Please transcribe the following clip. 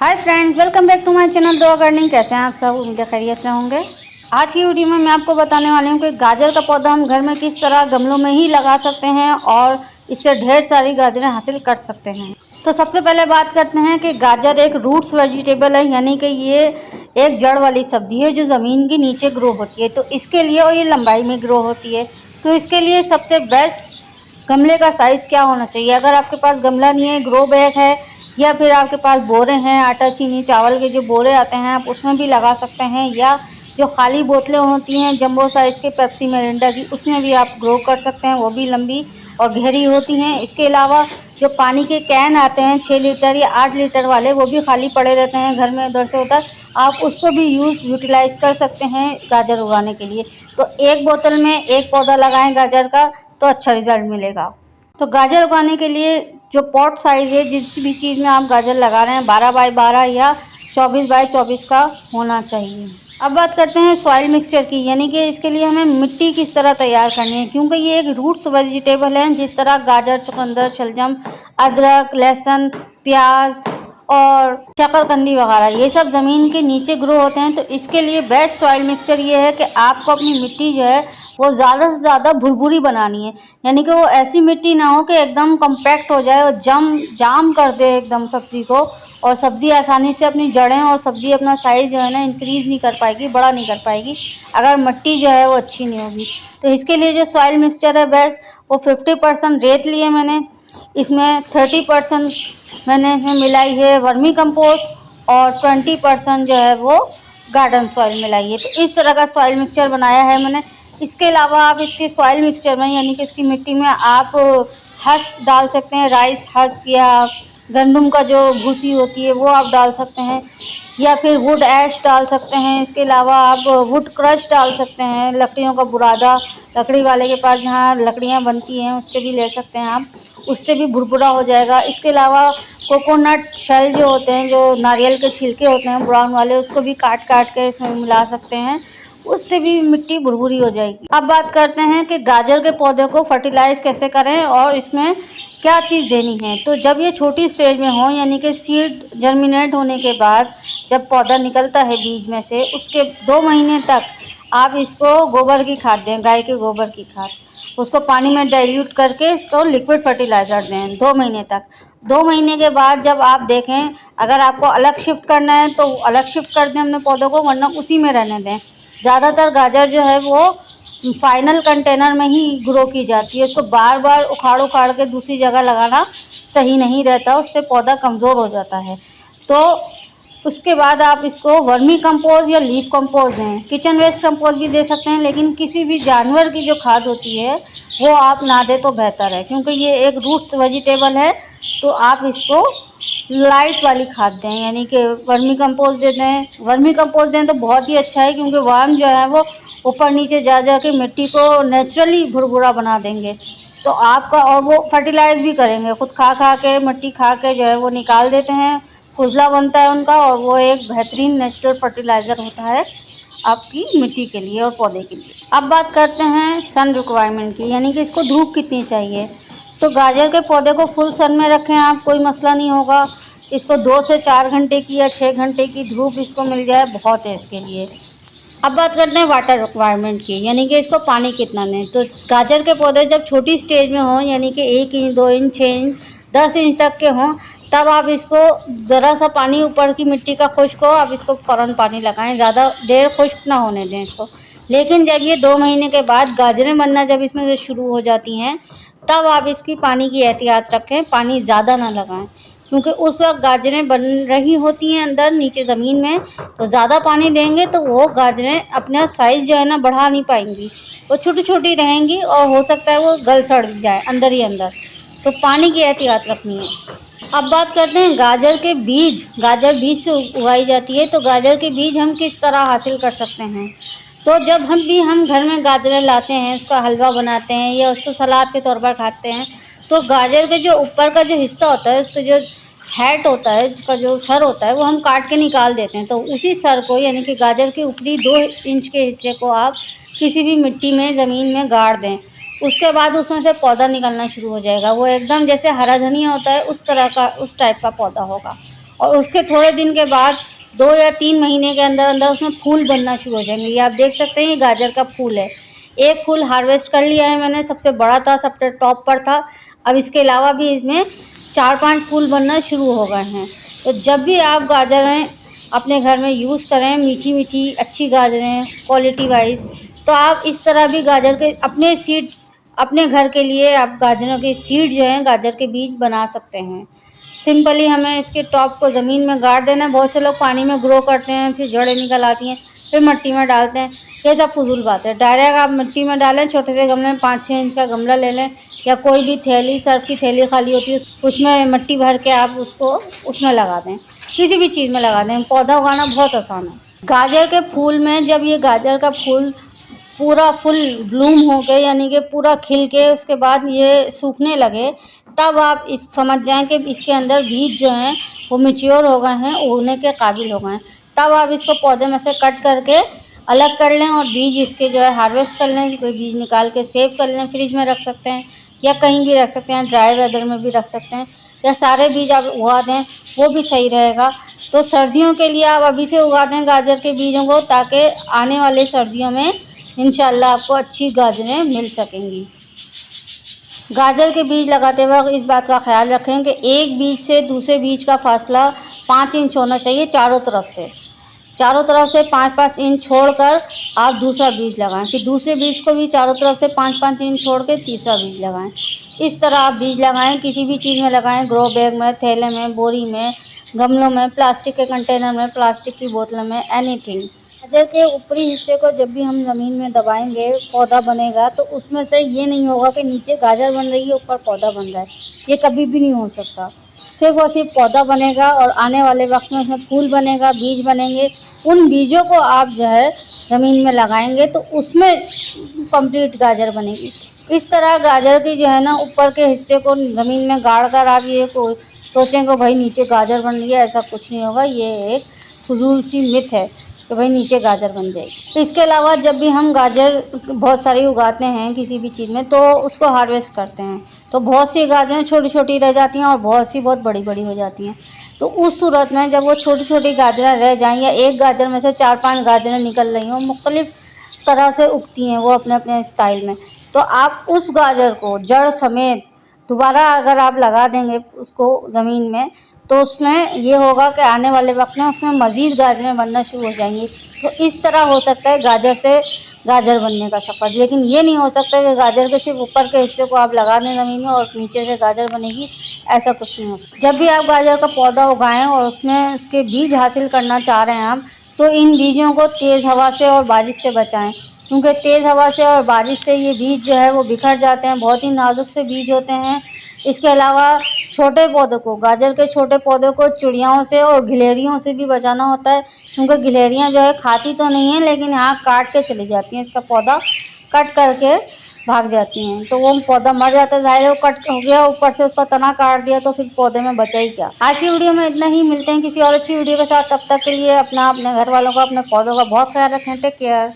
Hi friends, welcome back to my channel Dua gardening. कैसे हैं आप सब? उम्मीद है खैरियत से होंगे। आज की वीडियो में मैं आपको बताने वाली हूँ कि गाजर का पौधा हम घर में किस तरह गमलों में ही लगा सकते हैं और इससे ढेर सारी गाजरें हासिल कर सकते हैं। तो सबसे पहले बात करते हैं कि गाजर एक रूट्स वेजिटेबल है, यानी कि ये एक जड़ वाली सब्जी है जो ज़मीन के नीचे ग्रो होती है। तो इसके लिए, और ये लंबाई में ग्रो होती है, तो इसके लिए सबसे बेस्ट गमले का साइज़ क्या होना चाहिए। अगर आपके पास गमला नहीं है, ग्रो बैग है, या फिर आपके पास बोरे हैं, आटा चीनी चावल के जो बोरे आते हैं आप उसमें भी लगा सकते हैं, या जो खाली बोतलें होती हैं जंबो साइज़ के पेप्सी मिरिंडा की, उसमें भी आप ग्रो कर सकते हैं। वो भी लंबी और गहरी होती हैं। इसके अलावा जो पानी के कैन आते हैं 6 लीटर या 8 लीटर वाले, वो भी खाली पड़े रहते हैं घर में उधर से उधर, आप उसको भी यूटिलाइज़ कर सकते हैं गाजर उगाने के लिए। तो एक बोतल में एक पौधा लगाएं गाजर का, तो अच्छा रिजल्ट मिलेगा। तो गाजर उगाने के लिए जो पॉट साइज़ है, जिस भी चीज़ में आप गाजर लगा रहे हैं, 12 बाई 12 या 24 बाई 24 का होना चाहिए। अब बात करते हैं सॉइल मिक्सचर की, यानी कि इसके लिए हमें मिट्टी किस तरह तैयार करनी है, क्योंकि ये एक रूट्स वेजिटेबल है। जिस तरह गाजर, चुकंदर, शलजम, अदरक, लहसुन, प्याज और शकरकंदी वगैरह ये सब ज़मीन के नीचे ग्रो होते हैं। तो इसके लिए बेस्ट सॉइल मिक्सचर ये है कि आपको अपनी मिट्टी जो है वो ज़्यादा से ज़्यादा भुरभुरी बनानी है, यानी कि वो ऐसी मिट्टी ना हो कि एकदम कम्पैक्ट हो जाए और जाम कर दे एकदम सब्ज़ी को, और सब्ज़ी आसानी से अपनी जड़ें और सब्ज़ी अपना साइज़ जो है ना इंक्रीज़ नहीं कर पाएगी, बड़ा नहीं कर पाएगी, अगर मिट्टी जो है वो अच्छी नहीं होगी। तो इसके लिए जो सॉइल मिक्सचर है बेस्ट, वो 50% रेत लिए मैंने, इसमें 30% मैंने इसमें मिलाई है वर्मी कंपोस्ट, और 20% जो है वो गार्डन सॉइल मिलाई है। तो इस तरह का सॉइल मिक्सचर बनाया है मैंने। इसके अलावा आप इसके सॉइल मिक्सचर में, यानी कि इसकी मिट्टी में आप हस्क डाल सकते हैं, राइस हस्क या गंदम का जो भूसी होती है वो आप डाल सकते हैं, या फिर वुड ऐश डाल सकते हैं। इसके अलावा आप वुड क्रश डाल सकते हैं, लकड़ियों का बुरादा, लकड़ी वाले के पास जहाँ लकड़ियाँ बनती हैं उससे भी ले सकते हैं आप, उससे भी भुरभुरा हो जाएगा। इसके अलावा कोकोनट शेल जो होते हैं, जो नारियल के छिलके होते हैं ब्राउन वाले, उसको भी काट काट के इसमें मिला सकते हैं, उससे भी मिट्टी भुरभुरी हो जाएगी। अब बात करते हैं कि गाजर के पौधे को फर्टिलाइज़ कैसे करें और इसमें क्या चीज़ देनी है। तो जब ये छोटी स्टेज में हो, यानी कि सीड जर्मिनेट होने के बाद जब पौधा निकलता है बीज में से, उसके 2 महीने तक आप इसको गोबर की खाद दें, गाय के गोबर की खाद, उसको पानी में डाइल्यूट करके इसको लिक्विड फर्टिलाइज़र दें 2 महीने तक। 2 महीने के बाद जब आप देखें, अगर आपको अलग शिफ्ट करना है तो अलग शिफ्ट कर दें अपने पौधों को, वरना उसी में रहने दें। ज़्यादातर गाजर जो है वो फाइनल कंटेनर में ही ग्रो की जाती है, उसको बार बार उखाड़ उखाड़ के दूसरी जगह लगाना सही नहीं रहता, उससे पौधा कमज़ोर हो जाता है। तो उसके बाद आप इसको वर्मी कंपोज या लीफ कंपोज दें, किचन वेस्ट कंपोज भी दे सकते हैं, लेकिन किसी भी जानवर की जो खाद होती है वो आप ना दें तो बेहतर है, क्योंकि ये एक रूट्स वेजिटेबल है। तो आप इसको लाइट वाली खाद दें, यानी कि वर्मी कंपोस्ट दे दें। वर्मी कंपोस्ट दें तो बहुत ही अच्छा है, क्योंकि वर्म जो है वो ऊपर नीचे जा जा के मिट्टी को नेचुरली भुरभुरा बना देंगे। तो आपका, और वो फर्टिलाइज़ भी करेंगे, खुद खा खा के, मिट्टी खा के जो है वो निकाल देते हैं, फुजला बनता है उनका, और वो एक बेहतरीन नेचुरल फर्टिलाइज़र होता है आपकी मिट्टी के लिए और पौधे के लिए। अब बात करते हैं सन रिक्वायरमेंट की, यानी कि इसको धूप कितनी चाहिए। तो गाजर के पौधे को फुल सन में रखें आप, कोई मसला नहीं होगा। इसको 2 से 4 घंटे की या 6 घंटे की धूप इसको मिल जाए बहुत है इसके लिए। अब बात करते हैं वाटर रिक्वायरमेंट की, यानी कि इसको पानी कितना दें। तो गाजर के पौधे जब छोटी स्टेज में हों, यानी कि 1 इंच, 2 इंच, 6 इंच, 10 इंच तक के हों, तब आप इसको ज़रा सा पानी ऊपर की मिट्टी का खुश्क हो, आप इसको फ़ौरन पानी लगाएं, ज़्यादा देर खुश्क ना होने दें इसको। लेकिन जब ये 2 महीने के बाद गाजरें बनना जब इसमें से शुरू हो जाती हैं, तब आप इसकी पानी की एहतियात रखें, पानी ज़्यादा ना लगाएं, क्योंकि उस वक्त गाजरें बन रही होती हैं अंदर नीचे ज़मीन में। तो ज़्यादा पानी देंगे तो वो गाजरें अपना साइज़ जो है ना बढ़ा नहीं पाएंगी, वो छोटी छोटी रहेंगी और हो सकता है वो गल सड़ भी जाए अंदर ही अंदर। तो पानी की एहतियात रखनी है। अब बात करते हैं गाजर के बीज। गाजर बीज से उगाई जाती है, तो गाजर के बीज हम किस तरह हासिल कर सकते हैं। तो जब हम घर में गाजरें लाते हैं, उसका हलवा बनाते हैं या उसको सलाद के तौर पर खाते हैं, तो गाजर के जो ऊपर का जो हिस्सा होता है, उसका जो हेड होता है, जिसका जो सर होता है, वो हम काट के निकाल देते हैं। तो उसी सर को, यानी कि गाजर के ऊपरी 2 इंच के हिस्से को आप किसी भी मिट्टी में, ज़मीन में गाड़ दें। उसके बाद उसमें से पौधा निकलना शुरू हो जाएगा, वो एकदम जैसे हरा धनिया होता है उस तरह का, उस टाइप का पौधा होगा। और उसके थोड़े दिन के बाद 2 या 3 महीने के अंदर अंदर उसमें फूल बनना शुरू हो जाएंगे। ये आप देख सकते हैं, ये गाजर का फूल है। एक फूल हार्वेस्ट कर लिया है मैंने, सबसे बड़ा था, सबसे टॉप पर था। अब इसके अलावा भी इसमें 4-5 फूल बनना शुरू हो गए हैं। तो जब भी आप गाजरें अपने घर में यूज़ करें, मीठी मीठी अच्छी गाजरें क्वालिटी वाइज, तो आप इस तरह भी गाजर के अपने सीड, अपने घर के लिए आप गाजरों के सीड जो हैं, गाजर के बीज बना सकते हैं। सिंपली हमें इसके टॉप को ज़मीन में गाड़ देना है। बहुत से लोग पानी में ग्रो करते हैं, फिर जड़ें निकल आती हैं, फिर मिट्टी में डालते हैं। ये सब फजूल बात है। डायरेक्ट आप मिट्टी में डालें, छोटे से गमले में 5-6 इंच का गमला ले लें, या कोई भी थैली, सर्फ की थैली खाली होती है, उसमें मिट्टी भर के आप उसको उसमें लगा दें, किसी भी चीज़ में लगा दें। पौधा उगाना बहुत आसान है। गाजर के फूल में जब ये गाजर का फूल पूरा फुल ब्लूम हो के, यानी कि पूरा खिल के उसके बाद ये सूखने लगे, तब आप इस समझ जाएं कि इसके अंदर बीज जो हैं वो मैच्योर हो गए हैं, उगने के काबिल हो गए हैं। तब आप इसको पौधे में से कट करके अलग कर लें और बीज इसके जो है हार्वेस्ट कर लें। कोई बीज निकाल के सेव कर लें, फ्रिज में रख सकते हैं या कहीं भी रख सकते हैं, ड्राई वेदर में भी रख सकते हैं, या सारे बीज आप उगा दें, वो भी सही रहेगा। तो सर्दियों के लिए आप अभी से उगा दें गाजर के बीजों को, ताकि आने वाले सर्दियों में इंशाल्लाह आपको अच्छी गाजरें मिल सकेंगी। गाजर के बीज लगाते वक्त इस बात का ख्याल रखें कि एक बीज से दूसरे बीज का फासला 5 इंच होना चाहिए चारों तरफ से। चारों तरफ से 5-5 इंच छोड़कर आप दूसरा बीज लगाएं, फिर दूसरे बीज को भी चारों तरफ से 5-5 इंच छोड़ के तीसरा बीज लगाएं। इस तरह आप बीज लगाएं, किसी भी चीज़ में लगाएं, ग्रो बैग में, थैले में, बोरी में, गमलों में, प्लास्टिक के कंटेनर में, प्लास्टिक की बोतलों में, एनीथिंग। गाजर के ऊपरी हिस्से को जब भी हम ज़मीन में दबाएंगे, पौधा बनेगा, तो उसमें से ये नहीं होगा कि नीचे गाजर बन रही है, ऊपर पौधा बन रहा है। ये कभी भी नहीं हो सकता। सिर्फ और सिर्फ पौधा बनेगा और आने वाले वक्त में उसमें फूल बनेगा, बीज बनेंगे। उन बीजों को आप जो है ज़मीन में लगाएंगे तो उसमें कंप्लीट गाजर बनेगी। इस तरह गाजर की जो है ना, ऊपर के हिस्से को ज़मीन में गाड़ कर आप ये को सोचें कि भाई नीचे गाजर बन रही है, ऐसा कुछ नहीं होगा। ये एक फजूल सी मिथ है कि भाई नीचे गाजर बन जाएगी। तो इसके अलावा जब भी हम गाजर बहुत सारी उगाते हैं किसी भी चीज़ में, तो उसको हार्वेस्ट करते हैं, तो बहुत सी गाजरें छोटी छोटी रह जाती हैं और बहुत सी बहुत बड़ी बड़ी हो जाती हैं। तो उस सूरत में जब वो छोटी छोटी गाजरें रह जाएँ, या एक गाजर में से 4-5 गाजरें निकल रही हों, मुख्तलिफ तरह से उगती हैं वो अपने अपने स्टाइल में, तो आप उस गाजर को जड़ समेत दोबारा अगर आप लगा देंगे उसको ज़मीन में, तो उसमें ये होगा कि आने वाले वक्त में उसमें मज़ीद गाजरें बनना शुरू हो जाएंगी। तो इस तरह हो सकता है गाजर से गाजर बनने का सफ़र। लेकिन ये नहीं हो सकता कि गाजर के सिर्फ ऊपर के हिस्से को आप लगा दें ज़मीन में और नीचे से गाजर बनेगी, ऐसा कुछ नहीं हो सकता। जब भी आप गाजर का पौधा उगाएं और उसमें उसके बीज हासिल करना चाह रहे हैं आप, तो इन बीजों को तेज़ हवा से और बारिश से बचाएं, क्योंकि तेज़ हवा से और बारिश से ये बीज जो है वो बिखर जाते हैं, बहुत ही नाजुक से बीज होते हैं। इसके अलावा छोटे पौधों को, गाजर के छोटे पौधों को चिड़ियाओं से और गिलहरियों से भी बचाना होता है, क्योंकि गिलहरियां जो है खाती तो नहीं है, लेकिन यहाँ काट के चली जाती हैं, इसका पौधा कट करके भाग जाती हैं, तो वो पौधा मर जाता है। ज़ाहिर है वो कट हो गया, ऊपर से उसका तना काट दिया, तो फिर पौधे में बचा ही क्या। आज की वीडियो में इतना ही, मिलते हैं किसी और अच्छी वीडियो के साथ। तब तक के लिए अपने घर वालों का, अपने पौधों का बहुत ख्याल रखें। Take care.